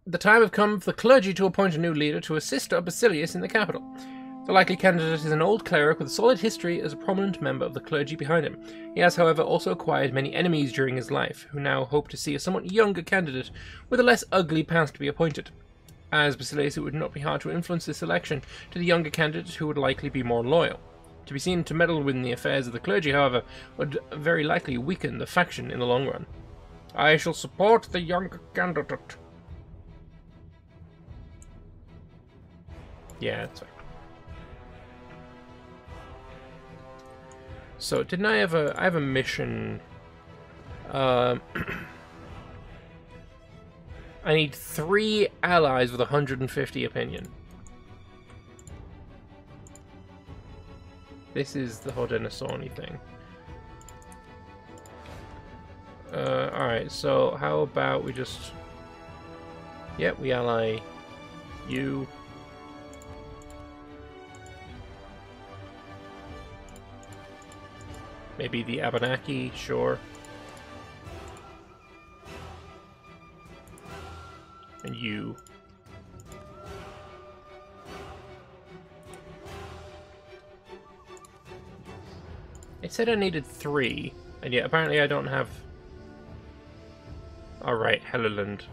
The time have come for the clergy to appoint a new leader to assist Basilius in the capital. The likely candidate is an old cleric with a solid history as a prominent member of the clergy behind him. He has, however, also acquired many enemies during his life, who now hope to see a somewhat younger candidate with a less ugly past be appointed. As Basilius, it would not be hard to influence this election to the younger candidate who would likely be more loyal. To be seen to meddle with the affairs of the clergy, however, would very likely weaken the faction in the long run. I shall support the younger candidate. Yeah, that's right. So, didn't I have I have a mission. I need 3 allies with 150 opinion. This is the Haudenosaunee thing. Alright, so how about we just... Yep, we ally you. Maybe the Abenaki, sure. And you. It said I needed 3, and yet apparently I don't have... Alright, Helluland.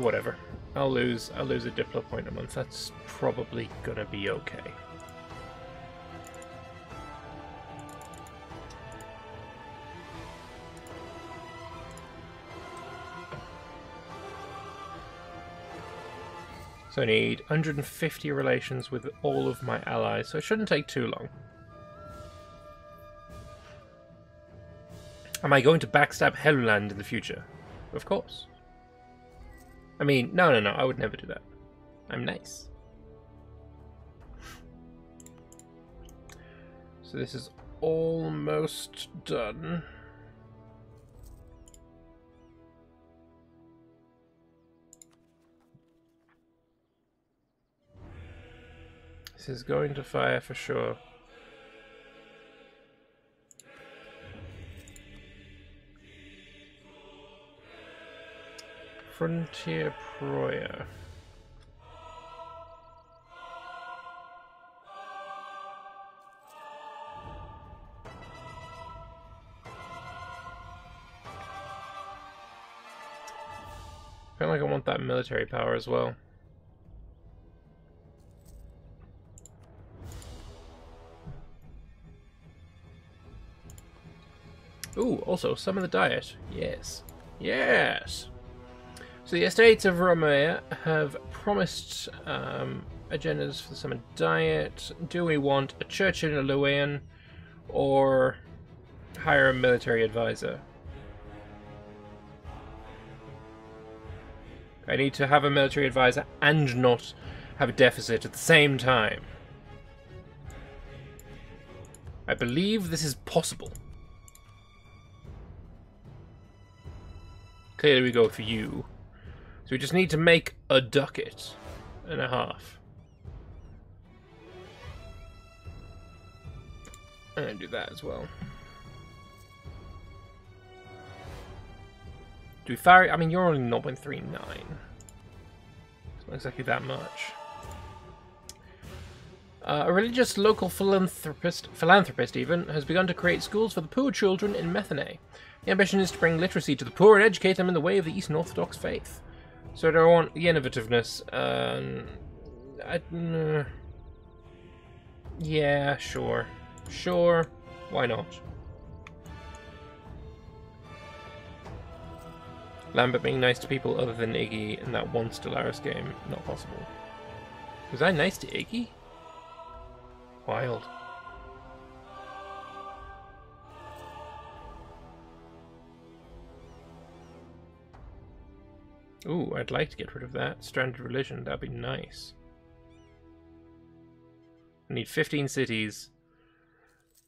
Whatever. I'll lose a Diplo point a month. That's probably gonna be okay. So I need 150 relations with all of my allies, so it shouldn't take too long. Am I going to backstab Helluland in the future? Of course. I mean, no, I would never do that. I'm nice. So this is almost done. This is going to fire for sure. Frontier Proya. I feel like I want that military power as well. Ooh, also, summon the diet. Yes. Yes! So the estates of Romea have promised agendas for the summoned diet. Do we want a church in a Luean or hire a military advisor? I need to have a military advisor and not have a deficit at the same time. I believe this is possible. Clearly we go for you. So we just need to make a ducat and a half. And do that as well. Do we fire? I mean, you're only 0.39. It's not exactly that much. A religious local philanthropist even, has begun to create schools for the poor children in Methane. The ambition is to bring literacy to the poor and educate them in the way of the Eastern Orthodox faith. So I don't want the innovativeness. Yeah, sure. Sure. Why not? Lambert being nice to people other than Iggy in that one Stellaris game. Not possible. Was I nice to Iggy? Wild. Ooh, I'd like to get rid of that. Stranded religion, that'd be nice. I need 15 cities.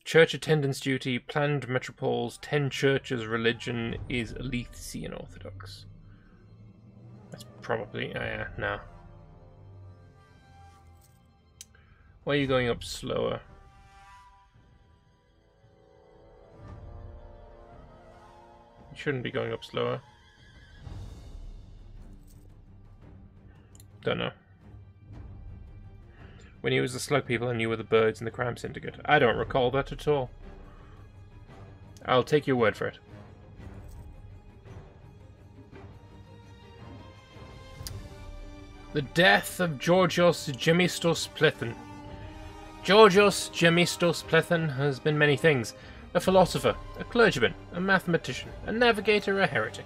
Church attendance duty, planned metropoles, 10 churches, religion is Alethean Orthodox. That's probably... oh yeah, no. Why are you going up slower? You shouldn't be going up slower. Don't know. When you was the slug people and you were the birds in the crime syndicate. I don't recall that at all. I'll take your word for it. The death of Georgios Gemistos Plethon. Georgios Gemistos Plethon has been many things. A philosopher, a clergyman, a mathematician, a navigator, a heretic.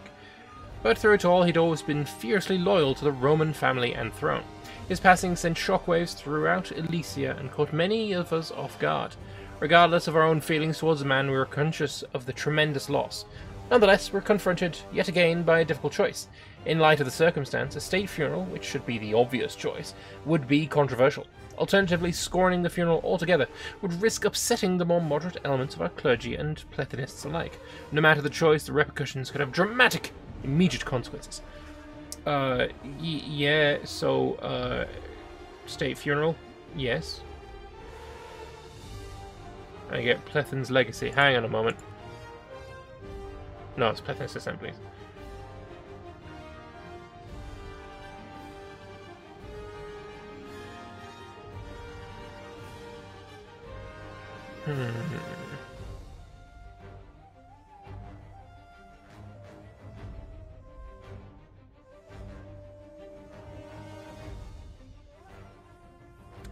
But through it all, he'd always been fiercely loyal to the Roman family and throne. His passing sent shockwaves throughout Elysia and caught many of us off guard. Regardless of our own feelings towards the man, we were conscious of the tremendous loss. Nonetheless, we're confronted yet again by a difficult choice. In light of the circumstance, a state funeral, which should be the obvious choice, would be controversial. Alternatively, scorning the funeral altogether would risk upsetting the more moderate elements of our clergy and Plethonists alike. No matter the choice, the repercussions could have dramatic, immediate consequences. Yeah, so, state funeral? Yes. I get Plethon's legacy. Hang on a moment. No, it's Plethon's assemblies.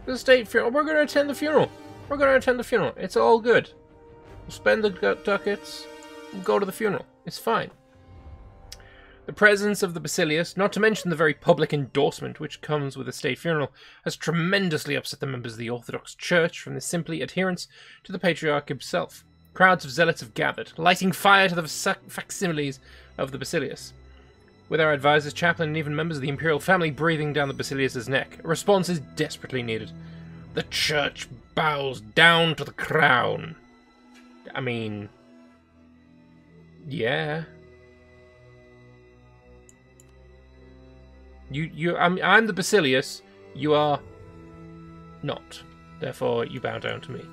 The state funeral. We're going to attend the funeral. We're going to attend the funeral. It's all good. We'll spend the ducats. We'll go to the funeral. It's fine. The presence of the Basilius, not to mention the very public endorsement which comes with a state funeral, has tremendously upset the members of the Orthodox Church, from the simply adherents to the Patriarch himself. Crowds of zealots have gathered, lighting fire to the facsimiles of the Basilius. With our advisors, chaplain, and even members of the imperial family breathing down the Basilius's neck, a response is desperately needed. The Church bows down to the crown. I mean, yeah. I'm the Basilius. You are not. Therefore, you bow down to me.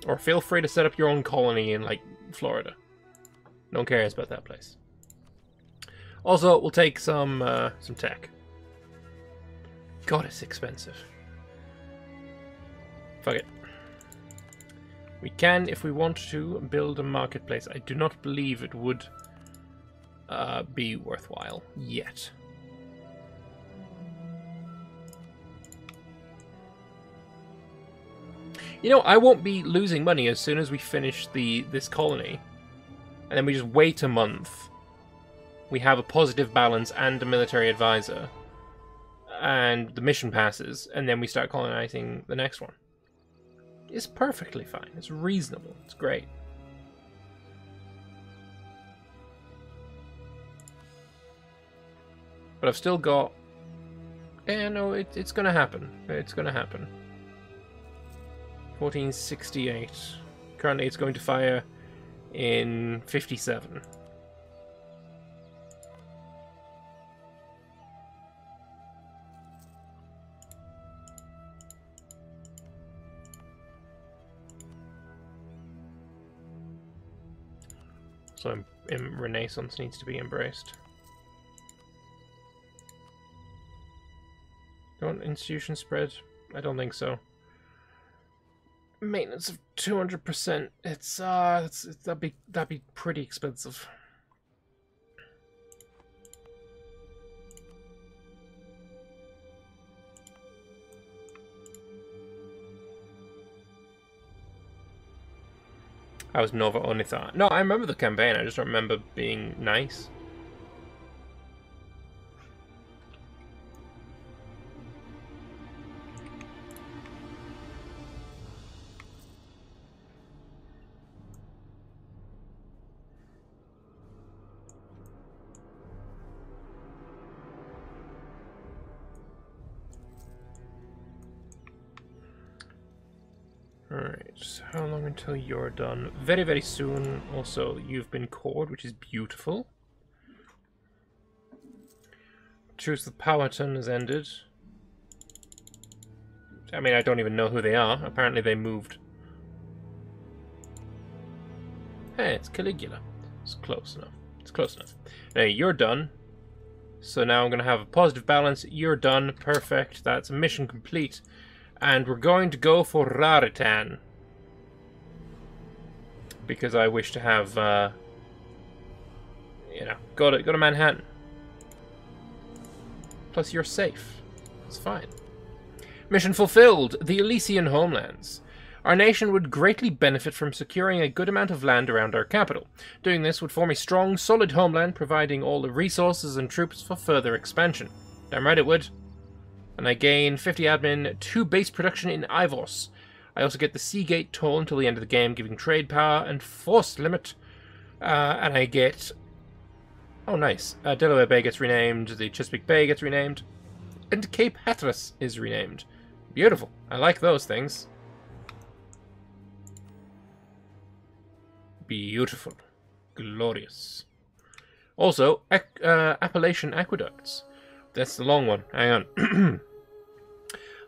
Or feel free to set up your own colony in, like, Florida. No one cares about that place. Also, we'll take some tech. God, it's expensive. Fuck it. We can, if we want to, build a marketplace. I do not believe it would be worthwhile yet. You know, I won't be losing money as soon as we finish this colony. And then we just wait a month. We have a positive balance and a military advisor. And the mission passes, and then we start colonizing the next one. It's perfectly fine. It's reasonable. It's great. But I've still got... Yeah, no, it's gonna happen. It's gonna happen. 1468. Currently it's going to fire in 57. So Renaissance needs to be embraced. Don't institution spread? I don't think so. Maintenance of 200%. That'd be pretty expensive. I was Nova Onitha. No, I remember the campaign. I just don't remember being nice. Alright, how long until you're done? Very, very soon. Also, you've been cored, which is beautiful. Truce with Powhatan has ended. I mean, I don't even know who they are. Apparently they moved. Hey, it's Caligula. It's close enough. It's close enough. Now, you're done. So now I'm going to have a positive balance. You're done. Perfect. That's mission complete. And we're going to go for Raritan. Because I wish to have, you know, go to Manhattan. Plus you're safe. It's fine. Mission fulfilled. The Elysian Homelands. Our nation would greatly benefit from securing a good amount of land around our capital. Doing this would form a strong, solid homeland, providing all the resources and troops for further expansion. Damn right it would. And I gain 50 admin, 2 base production in Ivos. I also get the Seagate toll until the end of the game, giving trade power and force limit. And I get... Oh, nice. Delaware Bay gets renamed, the Chesapeake Bay gets renamed, and Cape Hatteras is renamed. Beautiful. I like those things. Beautiful. Glorious. Also, Appalachian Aqueducts. That's the long one. Hang on.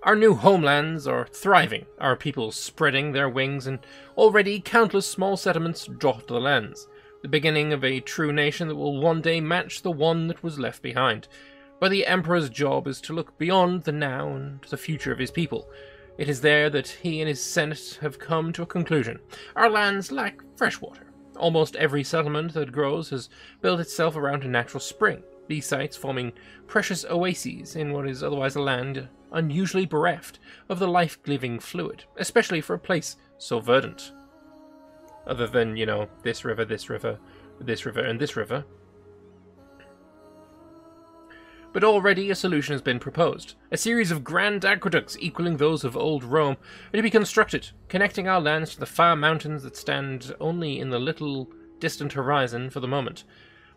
Our new homelands are thriving, our people spreading their wings, and already countless small settlements dot the lands. The beginning of a true nation that will one day match the one that was left behind. But the Emperor's job is to look beyond the now and the future of his people. It is there that he and his Senate have come to a conclusion. Our lands lack fresh water. Almost every settlement that grows has built itself around a natural spring, these sites forming precious oases in what is otherwise a land unusually bereft of the life-giving fluid, especially for a place so verdant. Other than, you know, this river, this river, this river, and this river. But already a solution has been proposed. A series of grand aqueducts equaling those of old Rome are to be constructed, connecting our lands to the far mountains that stand only in the little distant horizon for the moment.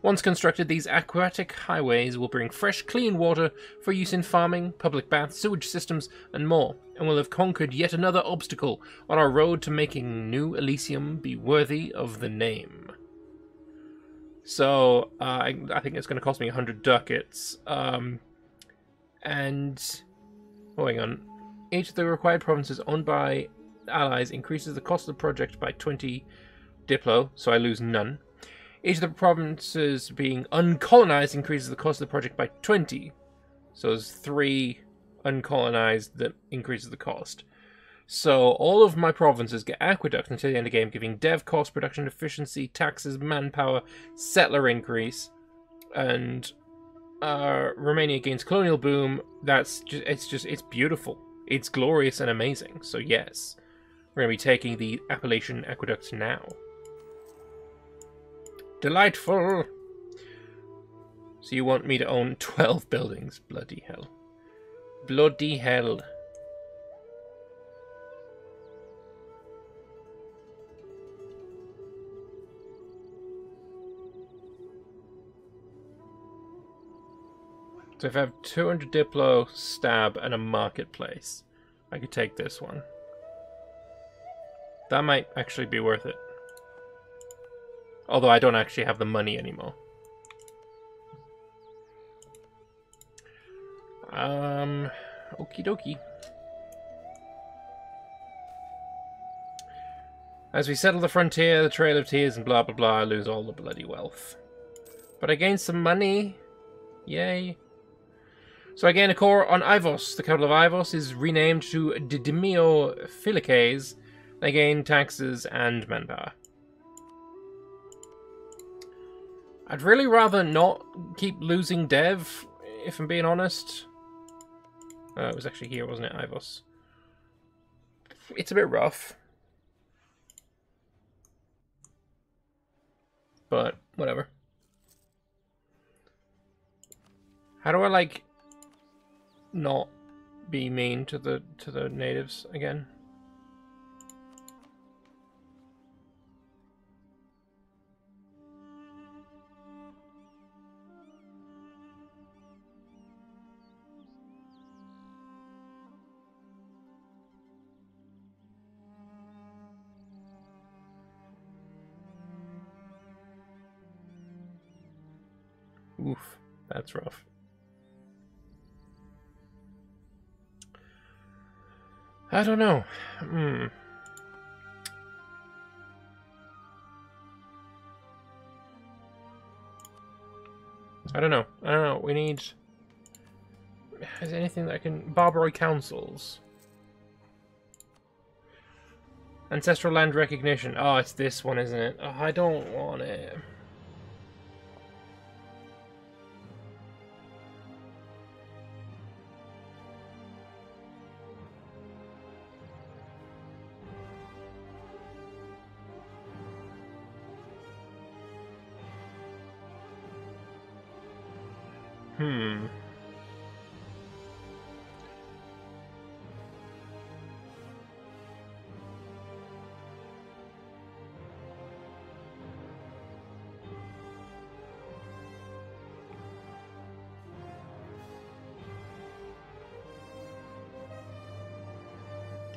Once constructed, these aquatic highways will bring fresh, clean water for use in farming, public baths, sewage systems, and more, and will have conquered yet another obstacle on our road to making New Elysium be worthy of the name. So, I think it's going to cost me 100 ducats. And... Oh, hang on. Each of the required provinces owned by allies increases the cost of the project by 20 diplo, so I lose none. Each of the provinces being uncolonized increases the cost of the project by 20. So there's 3 uncolonized that increases the cost. So all of my provinces get aqueducts until the end of the game, giving dev cost, production efficiency, taxes, manpower, settler increase, and Romania gains colonial boom. It's beautiful. It's glorious and amazing. So yes, we're going to be taking the Appalachian Aqueduct now. Delightful! So you want me to own 12 buildings? Bloody hell. Bloody hell. So if I have 200 Diplo, Stab, and a Marketplace, I could take this one. That might actually be worth it. Although I don't actually have the money anymore. Okie dokie. As we settle the frontier, the Trail of Tears, and blah blah blah, I lose all the bloody wealth. But I gain some money. Yay. So I gain a core on Ivos. The capital of Ivos is renamed to Didymio Philices. I gain taxes and manpower. I'd really rather not keep losing dev, if I'm being honest. It was actually here, wasn't it, Ivos? It's a bit rough. But, whatever. How do I, like, not be mean to the natives again? Oof, that's rough. I don't know. I don't know. I don't know. We need... Is there anything that I can... Barbary councils. Ancestral land recognition. Oh, it's this one, isn't it? Oh, I don't want it.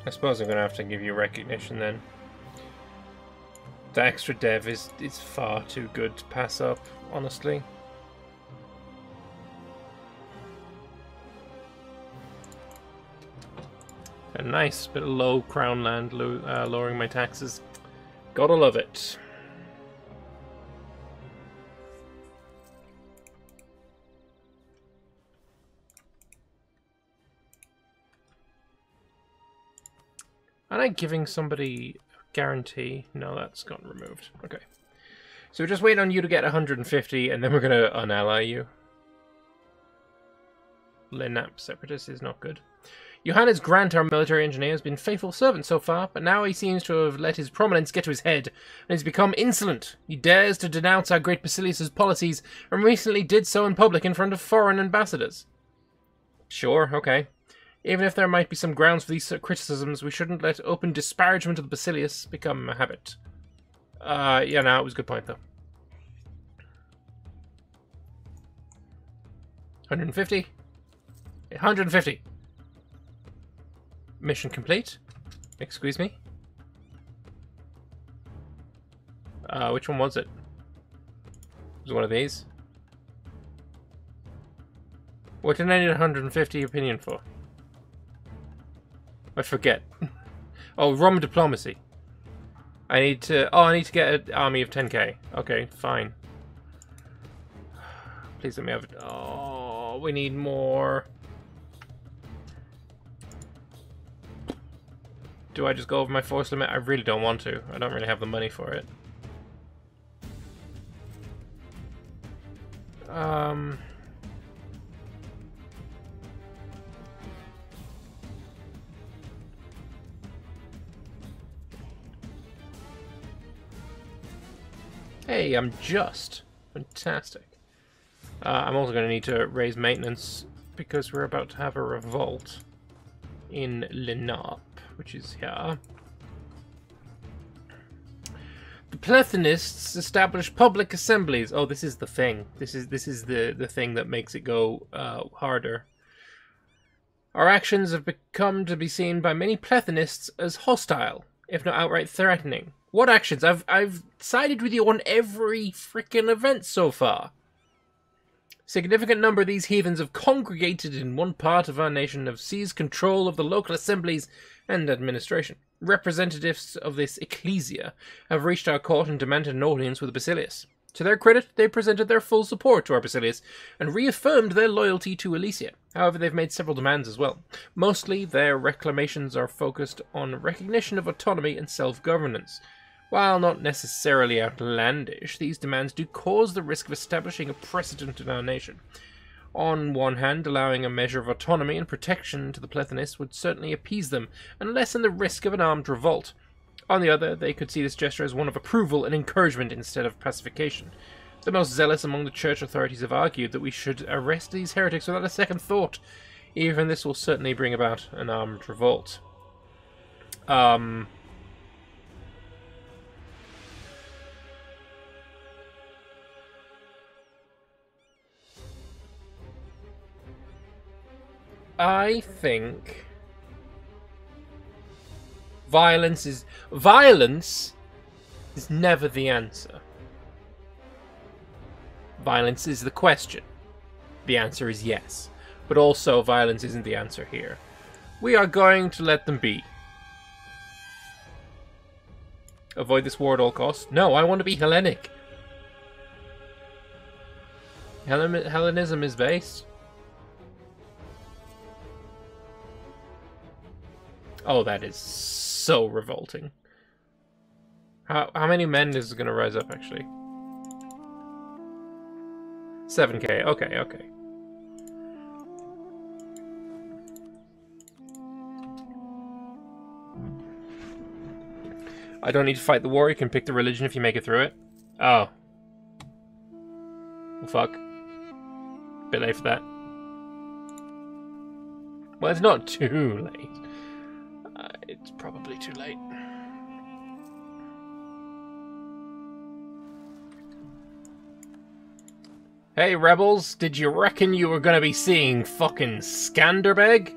I suppose I'm going to have to give you recognition then. The extra dev is far too good to pass up, honestly. A nice bit of low crown land, lowering my taxes. Gotta love it. Am I giving somebody a guarantee? No, that's gotten removed. Okay. So we're just waiting on you to get 150, and then we're going to unally you. Lenap Separatist is not good. Johannes Grant, our military engineer, has been a faithful servant so far, but now he seems to have let his prominence get to his head, and has become insolent. He dares to denounce our great Basilius' policies, and recently did so in public in front of foreign ambassadors. Sure, okay. Even if there might be some grounds for these criticisms, we shouldn't let open disparagement of the Basilius become a habit. Yeah, no, it was a good point, though. 150. 150. Mission complete. Excuse me. Which one was it? Was it one of these? What did I need 150 opinion for? I forget. Oh, Roman diplomacy. I need to... Oh, I need to get an army of 10k. Okay, fine. Please let me have it. Oh, we need more. Do I just go over my force limit? I really don't want to. I don't really have the money for it. Hey, I'm just. Fantastic. I'm also going to need to raise maintenance because we're about to have a revolt in Lenap, which is here. The Plethonists establish public assemblies. Oh, this is the thing. This is the thing that makes it go harder. Our actions have become to be seen by many Plethonists as hostile, if not outright threatening. What actions? I've sided with you on every freaking event so far. Significant number of these heathens have congregated in one part of our nation, have seized control of the local assemblies and administration. Representatives of this ecclesia have reached our court and demanded an audience with the Basilius. To their credit, they presented their full support to our Basilius and reaffirmed their loyalty to Alesia. However, they've made several demands as well. Mostly, their reclamations are focused on recognition of autonomy and self-governance. While not necessarily outlandish, these demands do cause the risk of establishing a precedent in our nation. On one hand, allowing a measure of autonomy and protection to the Plethonists would certainly appease them and lessen the risk of an armed revolt. On the other, they could see this gesture as one of approval and encouragement instead of pacification. The most zealous among the church authorities have argued that we should arrest these heretics without a second thought. Even this will certainly bring about an armed revolt. I think violence is never the answer. Violence is the question. The answer is yes. But also violence isn't the answer here. We are going to let them be. Avoid this war at all costs? No, I want to be Hellenic. Hellenism is based. Oh, that is so revolting. How many men is going to rise up, actually? 7k. Okay, okay. I don't need to fight the war. You can pick the religion if you make it through it. Oh. Well, fuck. Bit late for that. Well, it's not too late. It's probably too late. Hey, rebels, did you reckon you were gonna be seeing fucking Skanderbeg?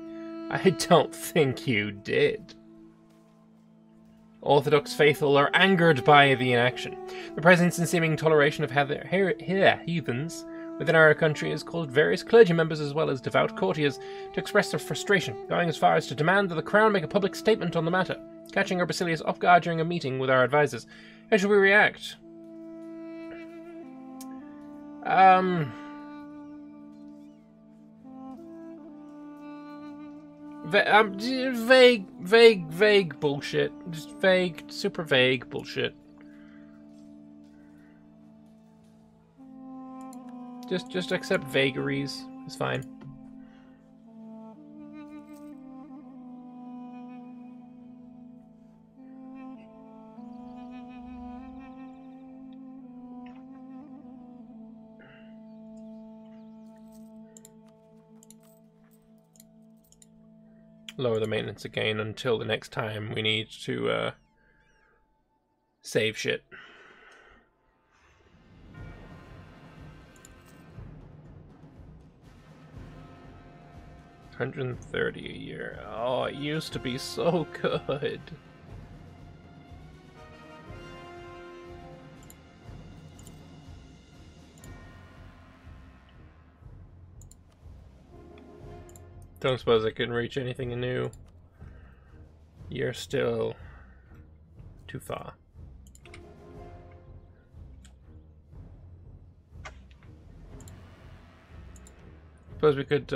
I don't think you did. Orthodox faithful are angered by the inaction. The presence and seeming toleration of heathens within our country has caused various clergy members as well as devout courtiers to express their frustration, going as far as to demand that the Crown make a public statement on the matter, catching our Basilius off guard during a meeting with our advisors. How should we react? Vague bullshit. Just vague, super vague bullshit. Just accept vagaries. It's fine. Lower the maintenance again until the next time we need to save shit. $130 a year. Oh, it used to be so good. Don't suppose I can reach anything new. You're still too far. Suppose we could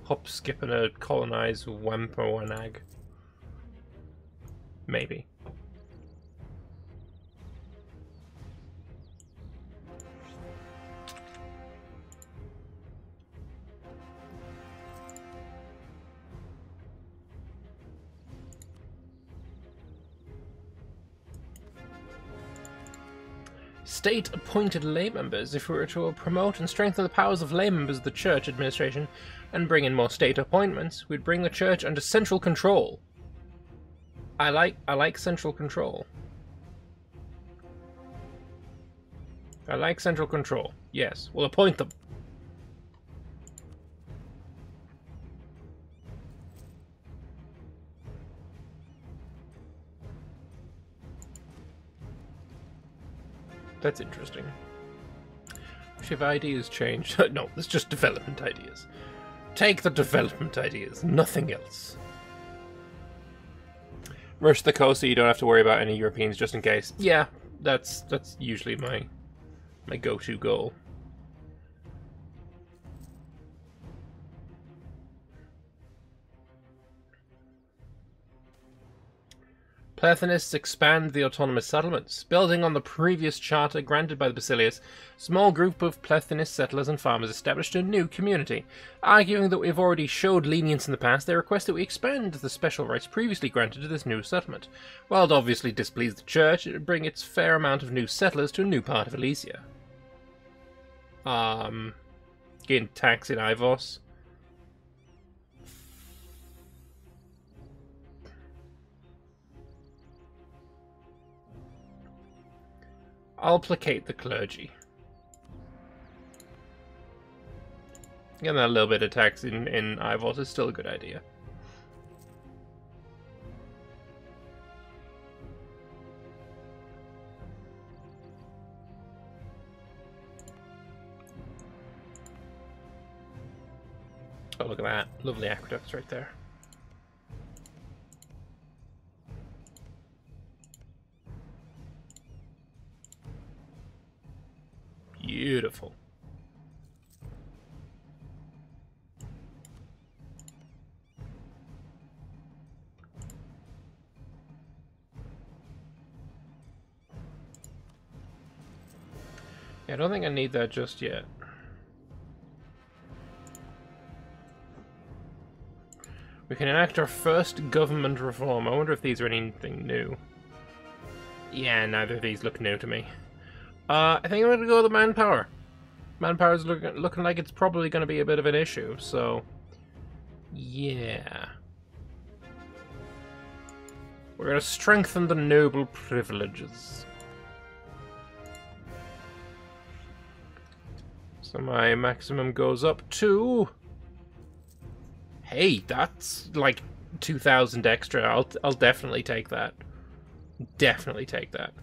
hop, skip, and colonize Wampanoag. Maybe. State-appointed lay members. If we were to promote and strengthen the powers of lay members of the church administration and bring in more state appointments, we'd bring the church under central control. I like central control. I like central control. Yes, we'll appoint them. That's interesting. If ideas changed. No, it's just development ideas. Take the development ideas, nothing else. Rush the coast so you don't have to worry about any Europeans just in case. Yeah, that's usually my go-to goal. Plethonists expand the autonomous settlements. Building on the previous charter granted by the Basilius, a small group of Plethonist settlers and farmers established a new community. Arguing that we have already showed lenience in the past, they request that we expand the special rights previously granted to this new settlement. While it obviously displeased the church, it would bring its fair amount of new settlers to a new part of Elysia. Gain tax in Ivos. I'll placate the clergy. Getting that little bit of tax in Ivos is still a good idea. Oh, look at that. Lovely aqueducts right there. Beautiful. Yeah, I don't think I need that just yet. We can enact our first government reform. I wonder if these are anything new. Yeah, neither of these look new to me. I think I'm going to go with the manpower. Manpower's looking like it's probably going to be a bit of an issue, so... yeah. We're going to strengthen the noble privileges. So my maximum goes up to... hey, that's like 2,000 extra. I'll definitely take that. Definitely take that.